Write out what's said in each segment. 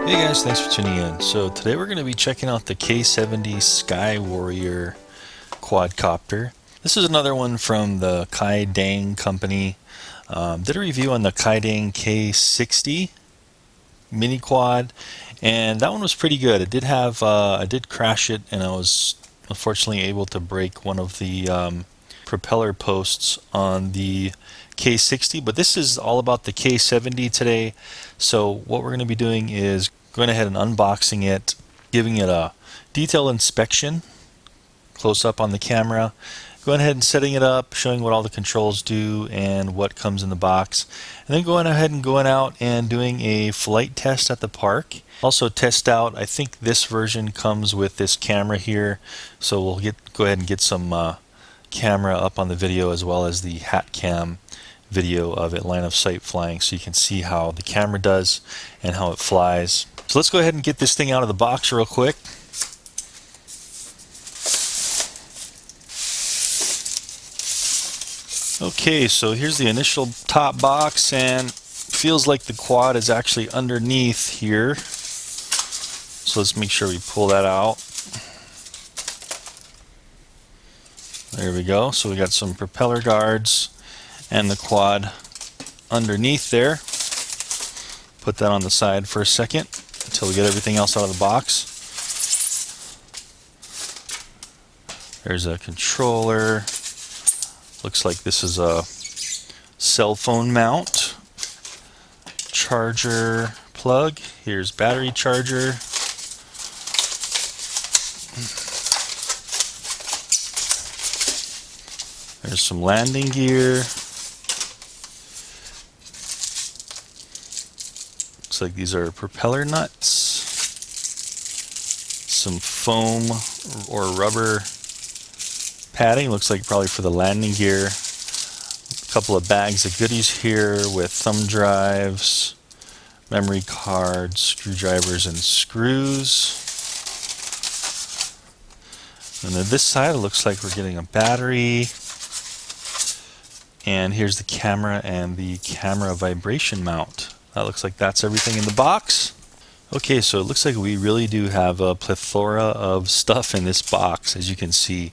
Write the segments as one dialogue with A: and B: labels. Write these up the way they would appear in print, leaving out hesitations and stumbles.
A: Hey guys, thanks for tuning in. So today we're going to be checking out the K70 Sky Warrior quadcopter. This is another one from the KAIDENG company. Did a review on the KAIDENG K60 mini quad, and that one was pretty good. It did have, I did crash it, and I was unfortunately able to break one of the propeller posts on the K60, but this is all about the K70 today. So what we're going to be doing is going ahead and unboxing it, giving it a detailed inspection, close up on the camera, going ahead and setting it up, showing what all the controls do and what comes in the box, and then going ahead and going out and doing a flight test at the park. Also test out, I think this version comes with this camera here, so we'll go ahead and get some camera up on the video, as well as the hat cam video of it line of sight flying, so you can see how the camera does and how it flies. So let's go ahead and get this thing out of the box real quick. Okay, so here's the initial top box, and feels like the quad is actually underneath here. So let's make sure we pull that out. There we go. So we got some propeller guards and the quad underneath there. Put that on the side for a second until we get everything else out of the box. There's a controller. Looks like this is a cell phone mount. Charger plug. Here's battery charger. There's some landing gear. Looks like these are propeller nuts. Some foam or rubber padding. Looks like probably for the landing gear. A couple of bags of goodies here with thumb drives, memory cards, screwdrivers, and screws. And then this side, it looks like we're getting a battery. And here's the camera and the camera vibration mount. That looks like that's everything in the box. Okay, so it looks like we really do have a plethora of stuff in this box, as you can see.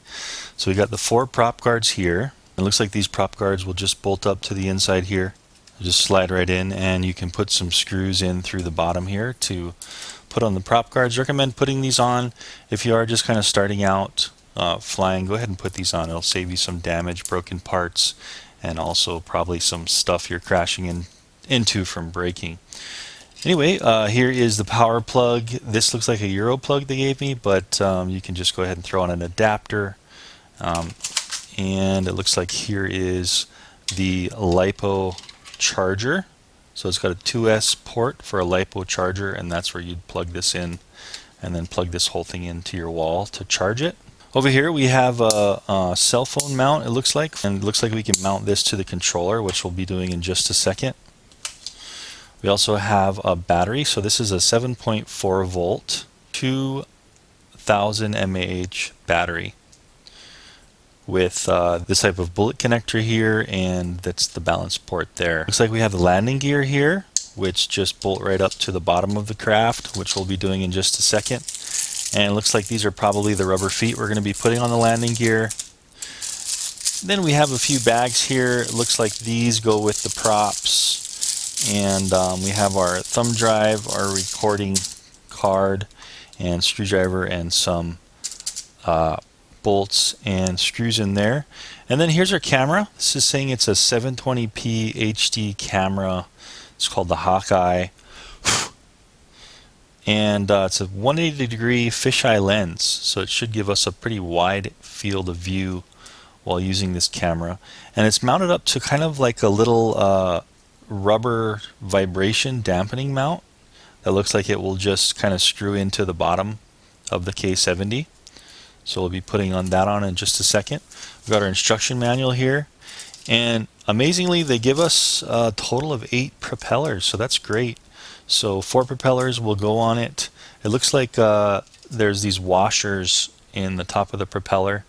A: So we got the 4 prop guards here. It looks like these prop guards will just bolt up to the inside here. Just slide right in, and you can put some screws in through the bottom here to put on the prop guards. Recommend putting these on if you are just kind of starting out flying. Go ahead and put these on. It'll save you some damage, broken parts, and also probably some stuff you're crashing into from breaking. Anyway, here is the power plug. This looks like a Euro plug they gave me, but you can just go ahead and throw on an adapter. And it looks like here is the LiPo charger. So it's got a 2S port for a LiPo charger, and that's where you'd plug this in and then plug this whole thing into your wall to charge it. Over here we have a cell phone mount, it looks like, and it looks like we can mount this to the controller, which we'll be doing in just a second. We also have a battery, so this is a 7.4 volt 2000 mAh battery with this type of bullet connector here, and that's the balance port there. Looks like we have the landing gear here, which just bolt right up to the bottom of the craft, which we'll be doing in just a second. And it looks like these are probably the rubber feet we're going to be putting on the landing gear. Then we have a few bags here. It looks like these go with the props. And we have our thumb drive, our recording card, and screwdriver, and some bolts and screws in there. And then here's our camera. This is saying it's a 720p HD camera. It's called the Hawkeye. And it's a 180-degree fisheye lens, so it should give us a pretty wide field of view while using this camera. And it's mounted up to kind of like a little rubber vibration dampening mount that looks like it will just kind of screw into the bottom of the K70. So we'll be putting that on in just a second. We've got our instruction manual here, and amazingly they give us a total of 8 propellers, so that's great. So 4 propellers will go on it. It looks like there's these washers in the top of the propeller,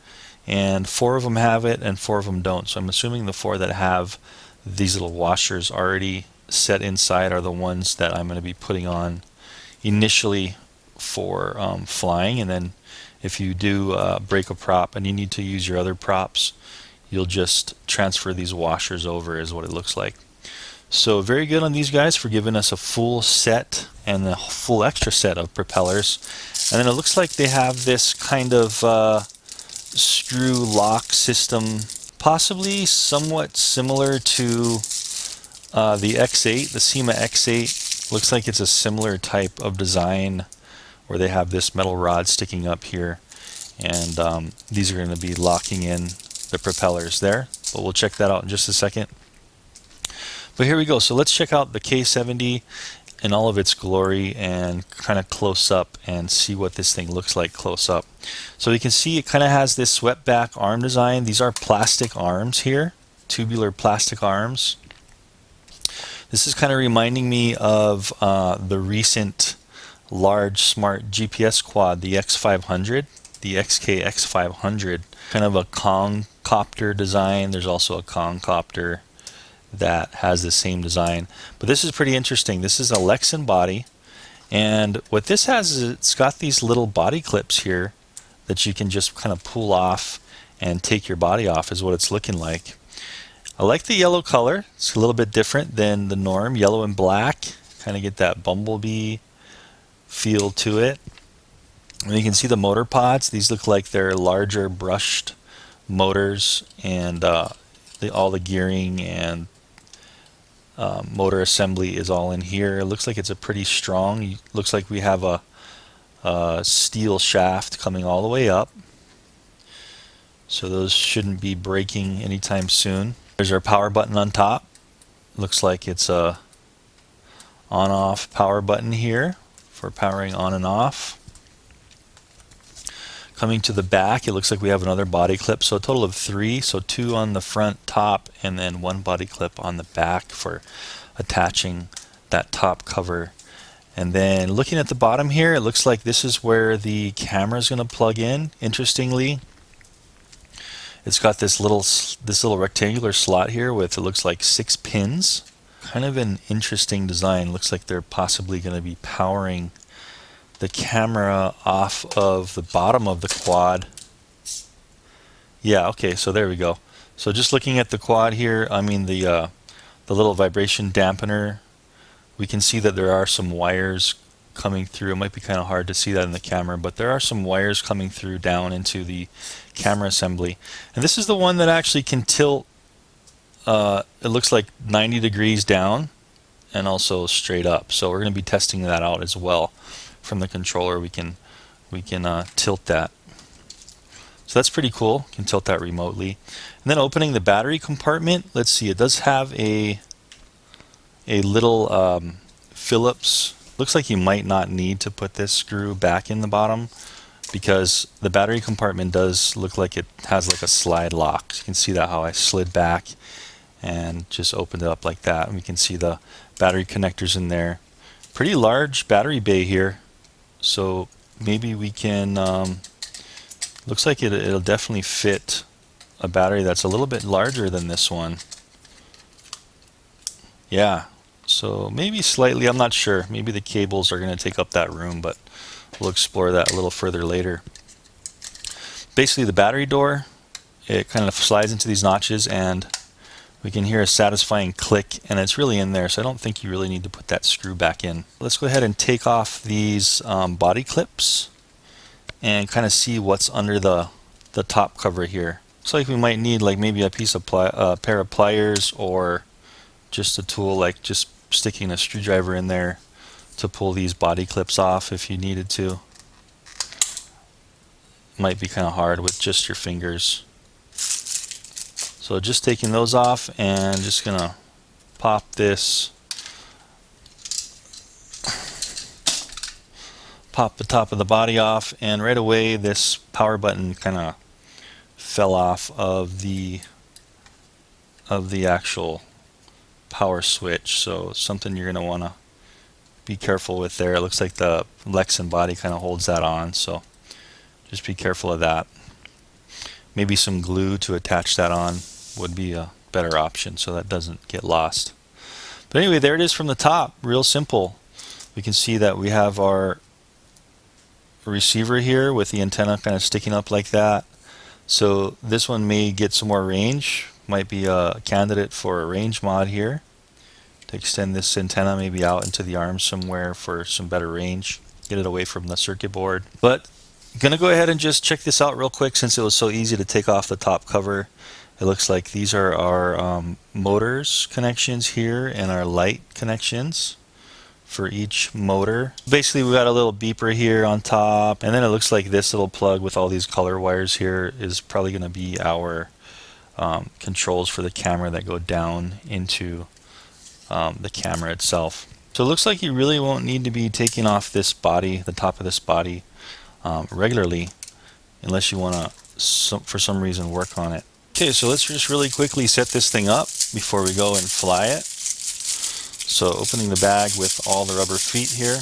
A: and 4 of them have it and 4 of them don't. So I'm assuming the 4 that have these little washers already set inside are the ones that I'm going to be putting on initially for flying, and then if you do break a prop and you need to use your other props, you'll just transfer these washers over, is what it looks like. So very good on these guys for giving us a full set and a full extra set of propellers. And then it looks like they have this kind of screw lock system, possibly somewhat similar to the X8, the SEMA X8. Looks like it's a similar type of design where they have this metal rod sticking up here, and these are going to be locking in the propellers there, but we'll check that out in just a second. But here we go. So let's check out the K70 in all of its glory and kind of close up and see what this thing looks like close up. So you can see it kind of has this swept back arm design. These are plastic arms here, tubular plastic arms. This is kind of reminding me of the recent large smart GPS quad, the X500, the XK500, kind of a Kongcopter design. There's also a Kongcopter that has the same design, but this is pretty interesting. This is a Lexan body, and what this has is it's got these little body clips here that you can just kind of pull off and take your body off, is what it's looking like. I like the yellow color. It's a little bit different than the norm, yellow and black, kind of get that bumblebee feel to it. And you can see the motor pods. These look like they're larger brushed motors, and all the gearing and motor assembly is all in here. It looks like it's a pretty strong, looks like we have a steel shaft coming all the way up, so those shouldn't be breaking anytime soon. There's our power button on top. Looks like it's a on-off power button here for powering on and off. Coming to the back, it looks like we have another body clip, so a total of 3, so 2 on the front top and then 1 body clip on the back for attaching that top cover. And then looking at the bottom here, it looks like this is where the camera is going to plug in. Interestingly, it's got this little rectangular slot here with, it looks like 6 pins. Kind of an interesting design. Looks like they're possibly going to be powering the camera off of the bottom of the quad. Yeah, okay, so there we go. So just looking at the quad here, I mean the little vibration dampener, we can see that there are some wires coming through. It might be kind of hard to see that in the camera, but there are some wires coming through down into the camera assembly. And this is the one that actually can tilt, it looks like 90 degrees down and also straight up. So we're going to be testing that out as well. From the controller, we can tilt that. So that's pretty cool. You can tilt that remotely. And then opening the battery compartment, let's see, it does have a little Phillips. Looks like you might not need to put this screw back in the bottom, because the battery compartment does look like it has like a slide lock. So you can see that how I slid back and just opened it up like that. And we can see the battery connectors in there. Pretty large battery bay here. So maybe we can, looks like it'll definitely fit a battery that's a little bit larger than this one. Yeah, so maybe slightly, I'm not sure. Maybe the cables are going to take up that room, but we'll explore that a little further later. Basically the battery door, it kind of slides into these notches, and we can hear a satisfying click, and it's really in there, so I don't think you really need to put that screw back in. Let's go ahead and take off these body clips and kind of see what's under the top cover here. Looks like we might need like maybe a piece of pair of pliers, or just a tool like just sticking a screwdriver in there to pull these body clips off if you needed to. Might be kind of hard with just your fingers. So just taking those off and just gonna pop this, pop the top of the body off, and right away this power button kind of fell off of the actual power switch. So something you're gonna want to be careful with there. It looks like the Lexan body kind of holds that on, so just be careful of that. Maybe some glue to attach that on would be a better option so that doesn't get lost. But anyway, there it is from the top. Real simple. we can see that we have our receiver here with the antenna kind of sticking up like that. So this one may get some more range, might be a candidate for a range mod here to extend this antenna maybe out into the arm somewhere for some better range, get it away from the circuit board. But I'm gonna go ahead and just check this out real quick since it was so easy to take off the top cover. It looks like these are our motors connections here and our light connections for each motor. Basically we got a little beeper here on top, and then it looks like this little plug with all these color wires here is probably going to be our controls for the camera that go down into the camera itself. So it looks like you really won't need to be taking off this body, the top of this body, regularly, unless you want to, for some reason, work on it. Okay, so let's just really quickly set this thing up before we go and fly it. So opening the bag with all the rubber feet here.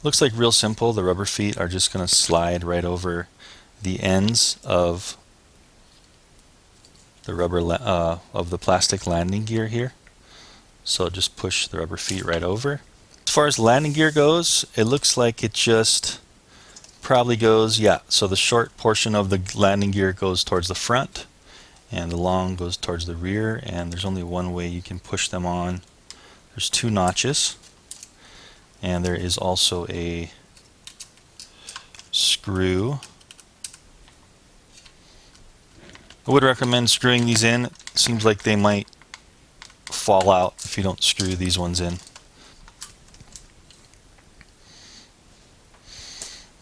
A: Looks like real simple. The rubber feet are just going to slide right over the ends of the rubber of the plastic landing gear here. So just push the rubber feet right over. As far as landing gear goes, it looks like it just probably goes, yeah, so the short portion of the landing gear goes towards the front and the long goes towards the rear, and there's only one way you can push them on. There's two notches, and there is also a screw. I would recommend screwing these in. It seems like they might fall out if you don't screw these ones in.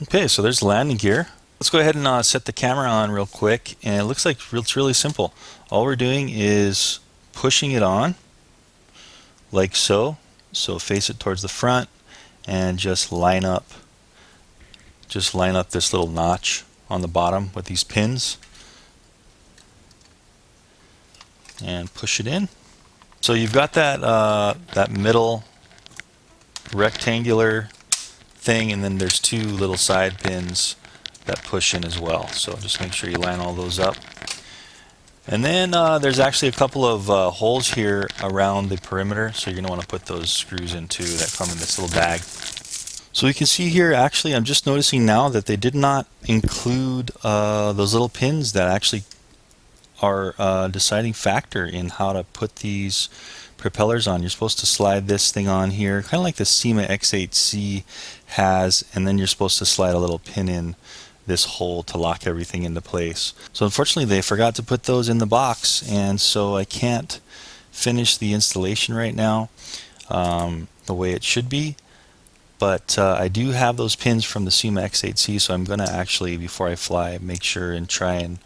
A: Okay, so there's the landing gear. Let's go ahead and set the camera on real quick, and it looks like it's really simple. All we're doing is pushing it on like so. So face it towards the front and just line up this little notch on the bottom with these pins and push it in. So you've got that that middle rectangular thing, and then there's two little side pins that push in as well. So just make sure you line all those up. And then there's actually a couple of holes here around the perimeter, so you're going to want to put those screws in too that come in this little bag. So you can see here, actually I'm just noticing now that they did not include those little pins that actually are a deciding factor in how to put these propellers on. You're supposed to slide this thing on here, kind of like the SEMA X8C has, and then you're supposed to slide a little pin in this hole to lock everything into place. So unfortunately they forgot to put those in the box, and so I can't finish the installation right now the way it should be. But I do have those pins from the SEMA X8C, so I'm going to actually, before I fly, make sure and try and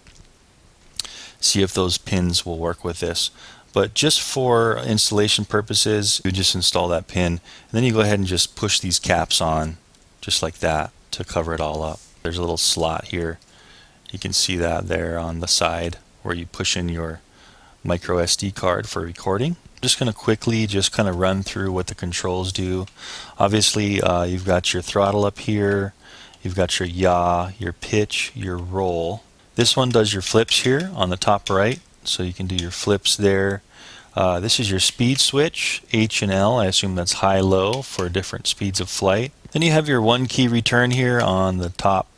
A: see if those pins will work with this. But just for installation purposes, you just install that pin, and then you go ahead and just push these caps on just like that to cover it all up. There's a little slot here. You can see that there on the side where you push in your micro SD card for recording. I'm just going to quickly just kind of run through what the controls do. Obviously, you've got your throttle up here. You've got your yaw, your pitch, your roll. This one does your flips here on the top right, so you can do your flips there. This is your speed switch, H and L. I assume that's high-low for different speeds of flight. Then you have your one key return here on the top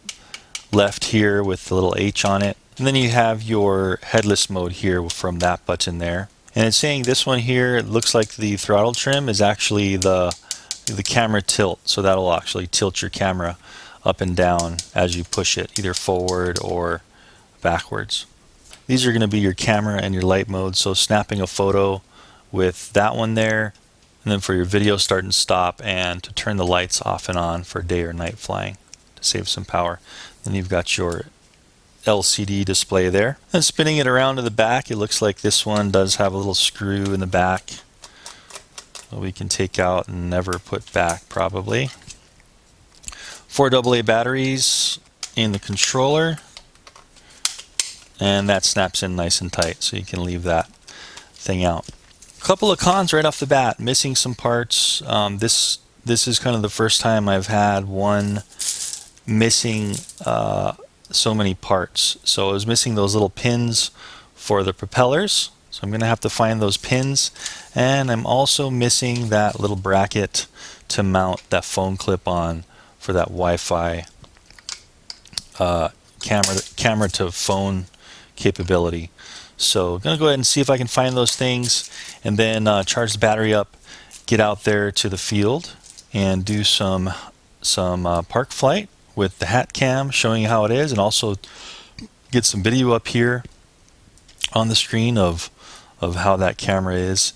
A: left here with the little H on it. And then you have your headless mode here from that button there. And it's saying this one here, it looks like the throttle trim is actually the camera tilt. So that'll actually tilt your camera up and down as you push it, either forward or backwards. These are going to be your camera and your light mode. So snapping a photo with that one there, and then for your video start and stop, and to turn the lights off and on for day or night flying to save some power. Then you've got your LCD display there. And spinning it around to the back, it looks like this one does have a little screw in the back that we can take out and never put back probably. 4 AA batteries in the controller, and that snaps in nice and tight, so you can leave that thing out. A couple of cons right off the bat: missing some parts. This is kind of the first time I've had one missing so many parts. So I was missing those little pins for the propellers. So I'm going to have to find those pins, and I'm also missing that little bracket to mount that phone clip on for that Wi-Fi camera to phone capability. So I'm going to go ahead and see if I can find those things, and then charge the battery up, get out there to the field, and do some park flight with the hat cam, showing you how it is, and also get some video up here on the screen of how that camera is.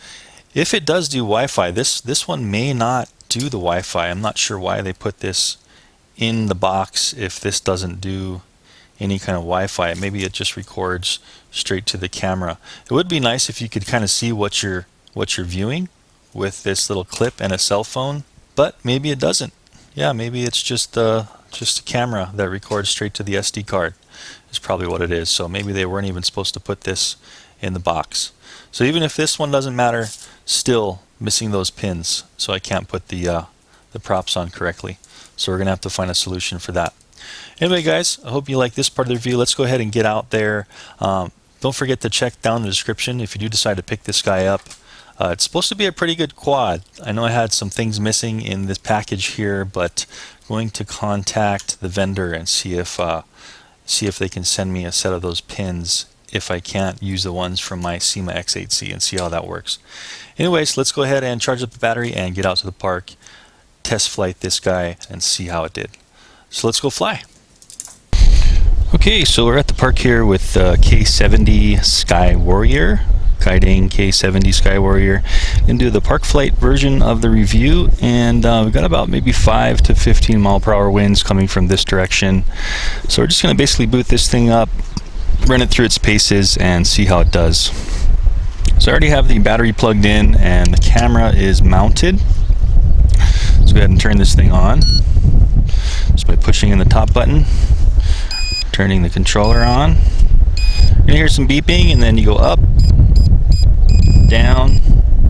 A: If it does do Wi-Fi, this one may not do the Wi-Fi. I'm not sure why they put this in the box if this doesn't do any kind of Wi-Fi. Maybe it just records straight to the camera. It would be nice if you could kind of see what you're viewing with this little clip and a cell phone, but maybe it doesn't. Yeah, maybe it's just a camera that records straight to the SD card is probably what it is. So maybe they weren't even supposed to put this in the box. So even if this one doesn't matter, still missing those pins, so I can't put the props on correctly. So we're gonna have to find a solution for that. Anyway, guys, I hope you like this part of the review. Let's go ahead and get out there. Don't forget to check down in the description if you do decide to pick this guy up. It's supposed to be a pretty good quad. I know I had some things missing in this package here, but I'm going to contact the vendor and see if they can send me a set of those pins if I can't use the ones from my SEMA X8C, and see how that works. Anyways, let's go ahead and charge up the battery and get out to the park, test flight this guy, and see how it did. So let's go fly. Okay, so we're at the park here with K70 Sky Warrior, KAIDENG K70 Sky Warrior. Gonna do the park flight version of the review, and we've got about maybe 5 to 15 mile/hour winds coming from this direction. So we're just gonna basically boot this thing up, run it through its paces, and see how it does. So I already have the battery plugged in and the camera is mounted. Let's go ahead and turn this thing on just by pushing in the top button, turning the controller on. You're gonna hear some beeping, and then you go up, down,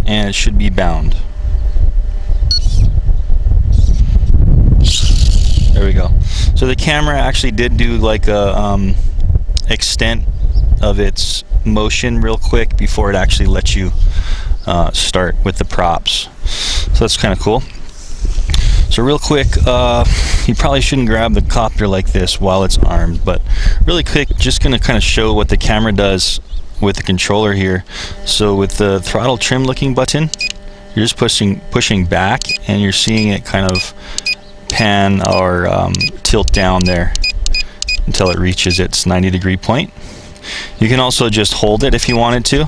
A: and it should be bound. There we go. So the camera actually did do like a extent of its motion real quick before it actually lets you start with the props. So that's kind of cool. So real quick, you probably shouldn't grab the copter like this while it's armed, but really quick, just gonna kind of show what the camera does with the controller here. So with the throttle trim looking button, you're just pushing back, and you're seeing it kind of pan or tilt down there until it reaches its 90-degree point. You can also just hold it if you wanted to.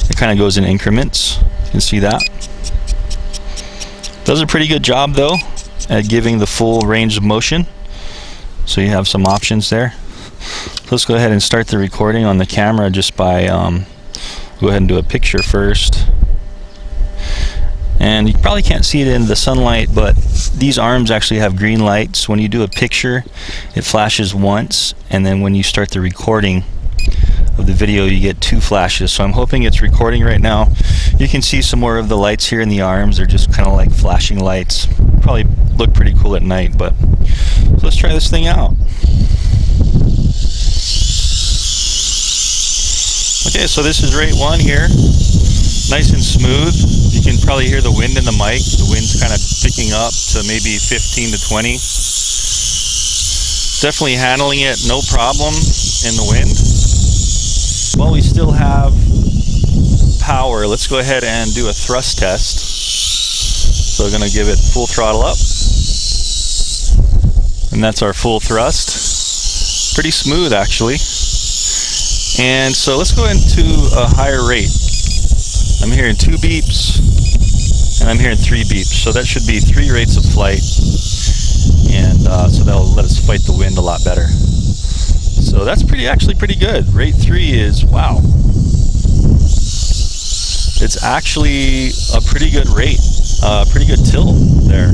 A: It kind of goes in increments. You can see that. Does a pretty good job though at giving the full range of motion. So you have some options there. Let's go ahead and start the recording on the camera just by go ahead and do a picture first. And you probably can't see it in the sunlight, but these arms actually have green lights. When you do a picture, it flashes once, and then when you start the recording of the video, you get 2 flashes. So I'm hoping it's recording right now. You can see some more of the lights here in the arms. They're just kind of like flashing lights. Probably look pretty cool at night, but so let's try this thing out. Okay, so this is rate 1 here. Nice and smooth. You can probably hear the wind in the mic. The wind's kind of picking up to maybe 15 to 20. Definitely handling it no problem in the wind. Well, we still have power. Let's go ahead and do a thrust test. So we're going to give it full throttle up. And that's our full thrust. Pretty smooth actually. And so let's go into a higher rate. I'm hearing 2 beeps, and I'm hearing 3 beeps. So that should be 3 rates of flight. And so that'll let us fight the wind a lot better. So that's actually pretty good. Rate 3 is, wow. It's actually a pretty good rate, pretty good tilt there.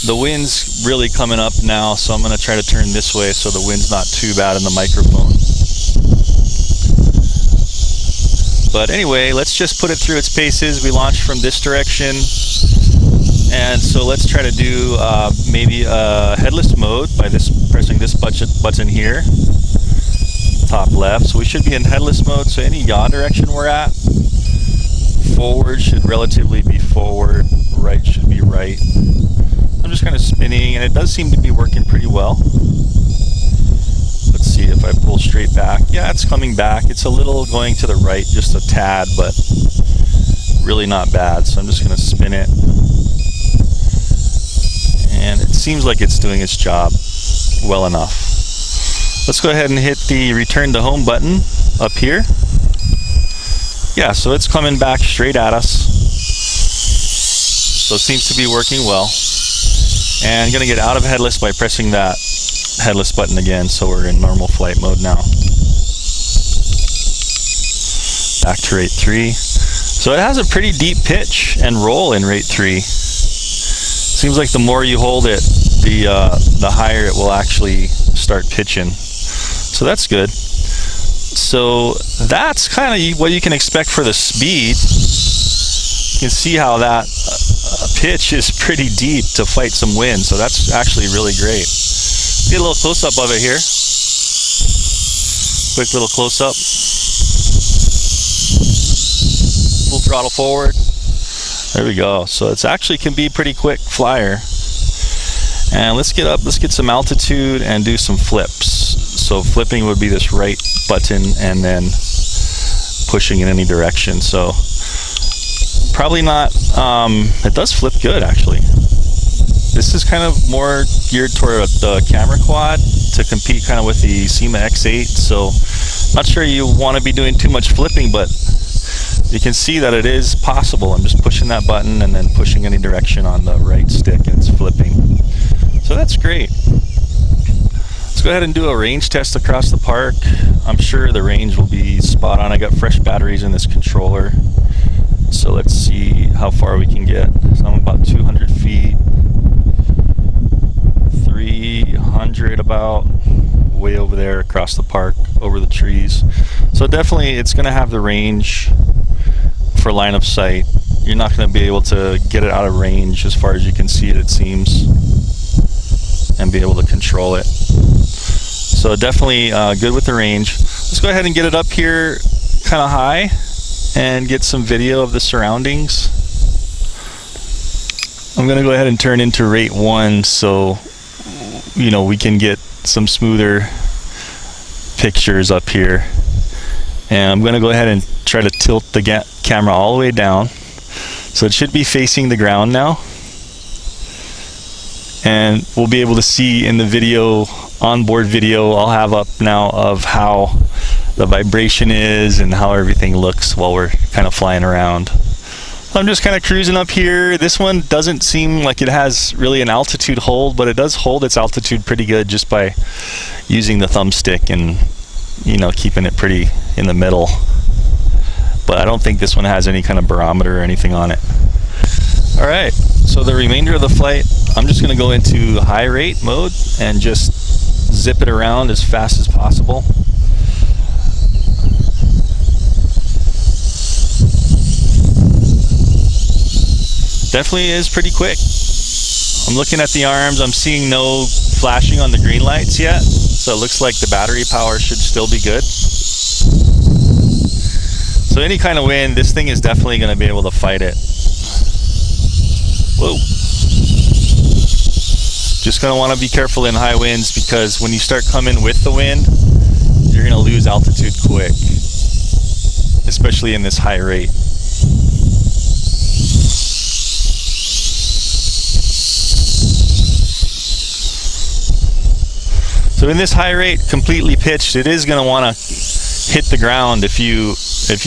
A: The wind's really coming up now, so I'm going to try to turn this way so the wind's not too bad in the microphone. But anyway, let's just put it through its paces. We launched from this direction, and so let's try to do maybe a headless mode by pressing this button here. top left. So we should be in headless mode, so any yaw direction we're at, forward should relatively be forward, right should be right. I'm just kind of spinning, and it does seem to be working pretty well. Let's see if I pull straight back. Yeah, it's coming back. It's a little going to the right, just a tad, but really not bad. So I'm just going to spin it. And it seems like it's doing its job well enough. Let's go ahead and hit the return to home button up here. Yeah, so it's coming back straight at us. So it seems to be working well. And I'm going to get out of headless by pressing that headless button again, so we're in normal flight mode now. Back to rate 3. So it has a pretty deep pitch and roll in rate 3. Seems like the more you hold it, the higher it will actually start pitching. So that's good. So that's kind of what you can expect for the speed. You can see how that pitch is pretty deep to fight some wind, so that's actually really great. Get a little close-up of it here. Quick little close-up. Full throttle forward. There we go. So it's actually can be pretty quick flyer. And let's get up, let's get some altitude and do some flips. So flipping would be this right button and then pushing in any direction. So probably not, it does flip good actually. This is kind of more geared toward the camera quad to compete kind of with the SEMA X8. So not sure you want to be doing too much flipping, but you can see that it is possible. I'm just pushing that button and then pushing any direction on the right stick and it's flipping. So that's great. Let's go ahead and do a range test across the park. I'm sure the range will be spot on. I got fresh batteries in this controller. So let's see how far we can get. So I'm about 200 feet, 300 about, way over there across the park, over the trees. So definitely it's going to have the range for line of sight. You're not going to be able to get it out of range as far as you can see it, it seems, and be able to control it. So definitely good with the range. Let's go ahead and get it up here kind of high and get some video of the surroundings. I'm going to go ahead and turn into rate 1 so we can get some smoother pictures up here. And I'm going to go ahead and try to tilt the camera all the way down. So it should be facing the ground now. And we'll be able to see in the video, onboard video I'll have up now of how the vibration is and how everything looks while we're kind of flying around. I'm just kind of cruising up here. This one doesn't seem like it has really an altitude hold, but it does hold its altitude pretty good just by using the thumbstick and keeping it pretty in the middle. But I don't think this one has any kind of barometer or anything on it. Alright, so the remainder of the flight, I'm just going to go into high rate mode and just zip it around as fast as possible. Definitely is pretty quick. I'm looking at the arms, I'm seeing no flashing on the green lights yet, so it looks like the battery power should still be good. So any kind of wind, this thing is definitely going to be able to fight it. Whoa. Just going to want to be careful in high winds because when you start coming with the wind, you're going to lose altitude quick, especially in this high rate. So in this high rate, completely pitched, it is going to want to hit the ground if you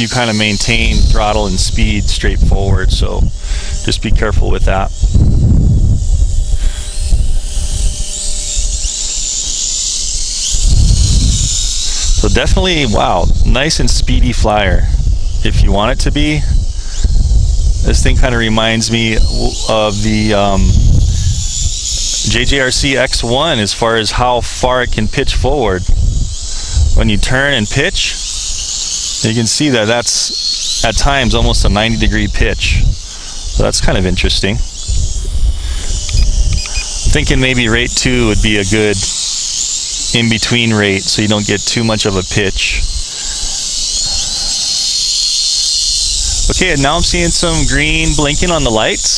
A: kind of maintain throttle and speed straight forward. So just be careful with that. So definitely, wow, nice and speedy flyer if you want it to be. This thing kind of reminds me of the JJRC X1 as far as how far it can pitch forward. When you turn and pitch, you can see that that's at times almost a 90-degree pitch. So that's kind of interesting. I'm thinking maybe rate 2 would be a good in-between rate so you don't get too much of a pitch. Okay, and now I'm seeing some green blinking on the lights.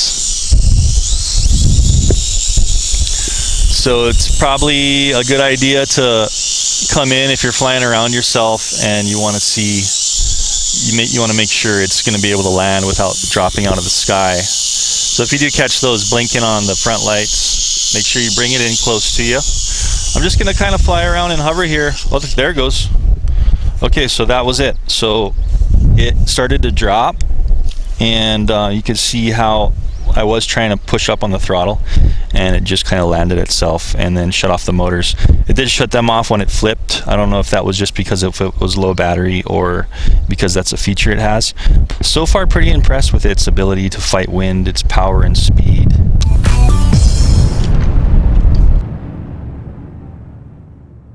A: So it's probably a good idea to come in if you're flying around yourself and you want to see, you want to make sure it's going to be able to land without dropping out of the sky. So if you do catch those blinking on the front lights, make sure you bring it in close to you. I'm just going to kind of fly around and hover here. Oh, there it goes. Okay, so that was it. So it started to drop, and you can see how I was trying to push up on the throttle, and it just kind of landed itself and then shut off the motors. It did shut them off when it flipped. I don't know if that was just because it was low battery or because that's a feature it has. So far, pretty impressed with its ability to fight wind, its power and speed.